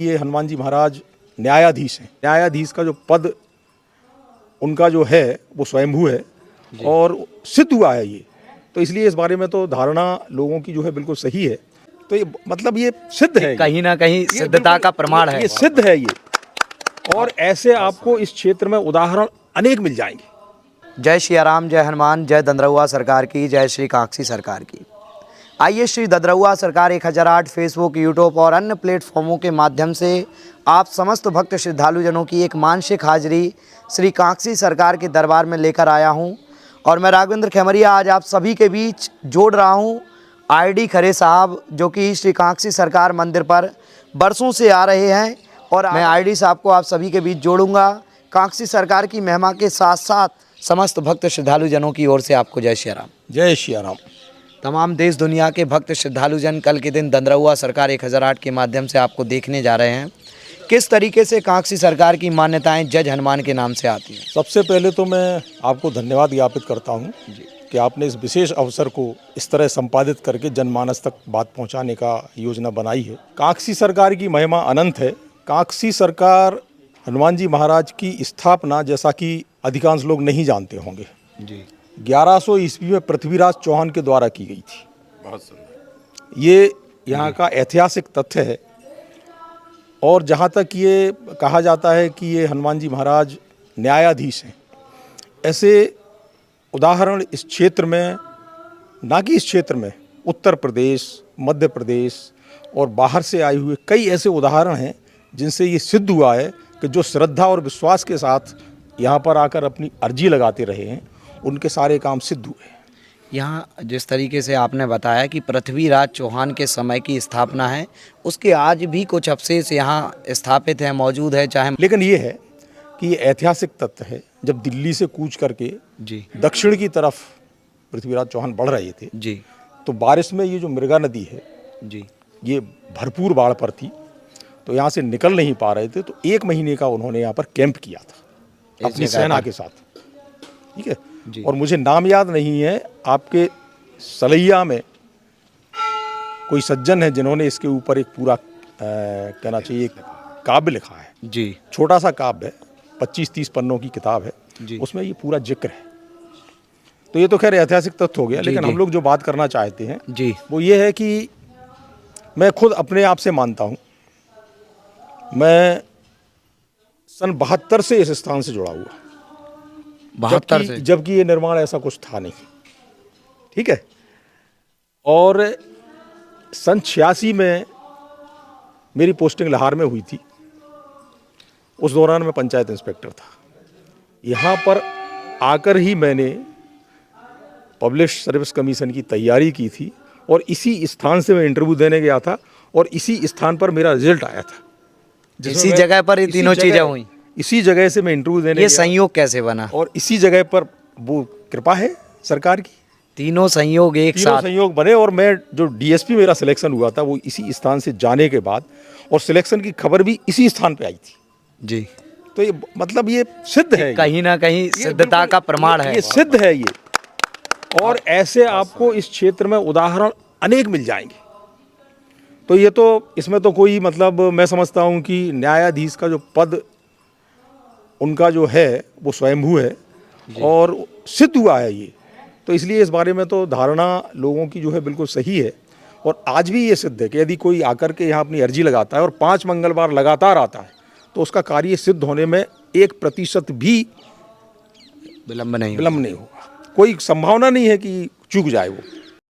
ये हनुमान जी महाराज न्यायाधीश हैं। न्यायाधीश का जो पद उनका जो है वो स्वयंभू है और सिद्ध हुआ है ये, तो इसलिए इस बारे में तो धारणा लोगों की जो है बिल्कुल सही है। तो ये मतलब ये सिद्ध है, कहीं ना कहीं सिद्धता का प्रमाण है, ये सिद्ध है ये। और ऐसे आपको इस क्षेत्र में उदाहरण अनेक मिल जाएंगे। जय श्री राम, जय हनुमान, जय दंद्रहुआ सरकार की, जय श्री कांक्षी सरकार की। आइए, श्री दंद्रहुआ सरकार 1008 फेसबुक, यूट्यूब और अन्य प्लेटफॉर्मों के माध्यम से आप समस्त भक्त श्रद्धालुजनों की एक मानसिक हाजिरी श्री कांक्षी सरकार के दरबार में लेकर आया हूं। और मैं राघवेंद्र खेमरिया आज आप सभी के बीच जोड़ रहा हूं आईडी खरे साहब, जो कि श्री कांक्षी सरकार मंदिर पर बरसों से आ रहे हैं। और मैं आईडी साहब को आप सभी के बीच जोड़ूंगा कांक्षी सरकार की महिमा के साथ साथ समस्त भक्त श्रद्धालुजनों की ओर से आपको जय श्री राम। जय श्री राम। तमाम देश दुनिया के भक्त श्रद्धालुजन कल के दिन दंद्रहुआ सरकार 1008 के माध्यम से आपको देखने जा रहे हैं किस तरीके से कांक्षी सरकार की मान्यताएं जज हनुमान के नाम से आती हैं। सबसे पहले तो मैं आपको धन्यवाद ज्ञापित करता हूं कि आपने इस विशेष अवसर को इस तरह संपादित करके जनमानस तक बात पहुंचाने का योजना बनाई है। कांक्षी सरकार की महिमा अनंत है। कांक्षी सरकार हनुमान जी महाराज की स्थापना, जैसा कि अधिकांश लोग नहीं जानते होंगे, 1100 ईस्वी में पृथ्वीराज चौहान के द्वारा की गई थी। बहुत सुंदर। ये यहाँ का ऐतिहासिक तथ्य है। और जहाँ तक ये कहा जाता है कि ये हनुमान जी महाराज न्यायाधीश हैं, ऐसे उदाहरण इस क्षेत्र में, ना कि इस क्षेत्र में, उत्तर प्रदेश, मध्य प्रदेश और बाहर से आए हुए कई ऐसे उदाहरण हैं जिनसे ये सिद्ध हुआ है कि जो श्रद्धा और विश्वास के साथ यहाँ पर आकर अपनी अर्जी लगाते रहे हैं, उनके सारे काम सिद्ध हुए हैं। यहाँ जिस तरीके से आपने बताया कि पृथ्वीराज चौहान के समय की स्थापना है, उसके आज भी कुछ अवशेष यहाँ स्थापित है, मौजूद है, चाहे। लेकिन ये है कि ये ऐतिहासिक तथ्य है, जब दिल्ली से कूच करके दक्षिण की तरफ पृथ्वीराज चौहान बढ़ रहे थे तो बारिश में ये जो मृगा नदी है ये भरपूर बाढ़ पर थी, तो यहाँ से निकल नहीं पा रहे थे। तो 1 महीने का उन्होंने यहाँ पर कैंप किया था अपनी सेना के साथ, ठीक है। और मुझे नाम याद नहीं है, आपके सलैया में कोई सज्जन है जिन्होंने इसके ऊपर एक पूरा कहना चाहिए काव्य लिखा है। छोटा सा काव्य है, 25-30 पन्नों की किताब है, उसमें ये पूरा जिक्र है। तो ये तो खैर ऐतिहासिक तथ्य हो गया। लेकिन हम लोग जो बात करना चाहते हैं वो ये है कि मैं खुद अपने आप से मानता हूँ, मैं सन 72 से इस स्थान से जुड़ा हुआ, 72 से, जबकि ये निर्माण ऐसा कुछ था नहीं, ठीक है। और सन 86 में मेरी पोस्टिंग लाहौर में हुई थी। उस दौरान मैं पंचायत इंस्पेक्टर था। यहाँ पर आकर ही मैंने पब्लिक सर्विस कमीशन की तैयारी की थी और इसी स्थान से मैं इंटरव्यू देने गया था और इसी स्थान पर मेरा रिजल्ट आया था। इसी जगह पर ये तीनों चीजें हुई, इसी जगह से मैं इंटरव्यू देने, ये संयोग कैसे बना? और इसी जगह पर वो कृपा है सरकार की, तीनों संयोग एक साथ संयोग बने। और मैं जो डीएसपी मेरा सिलेक्शन हुआ था वो इसी स्थान से जाने के बाद, और सिलेक्शन की खबर भी इसी स्थान पे आई थी। तो ये मतलब ये सिद्ध है, कहीं ना कहीं सिद्धता का प्रमाण है, ये सिद्ध है ये। और ऐसे आपको इस क्षेत्र में उदाहरण अनेक मिल जाएंगे। तो ये तो इसमें तो कोई मतलब, मैं समझता हूँ कि न्यायाधीश का जो पद उनका जो है वो स्वयंभू है और सिद्ध हुआ है ये, तो इसलिए इस बारे में तो धारणा लोगों की जो है बिल्कुल सही है। और आज भी ये सिद्ध है कि यदि कोई आकर के यहाँ अपनी अर्जी लगाता है और 5 मंगलवार लगातार आता है तो उसका कार्य सिद्ध होने में 1% भी विलम्ब नहीं होगा। कोई संभावना नहीं है कि चूक जाए वो।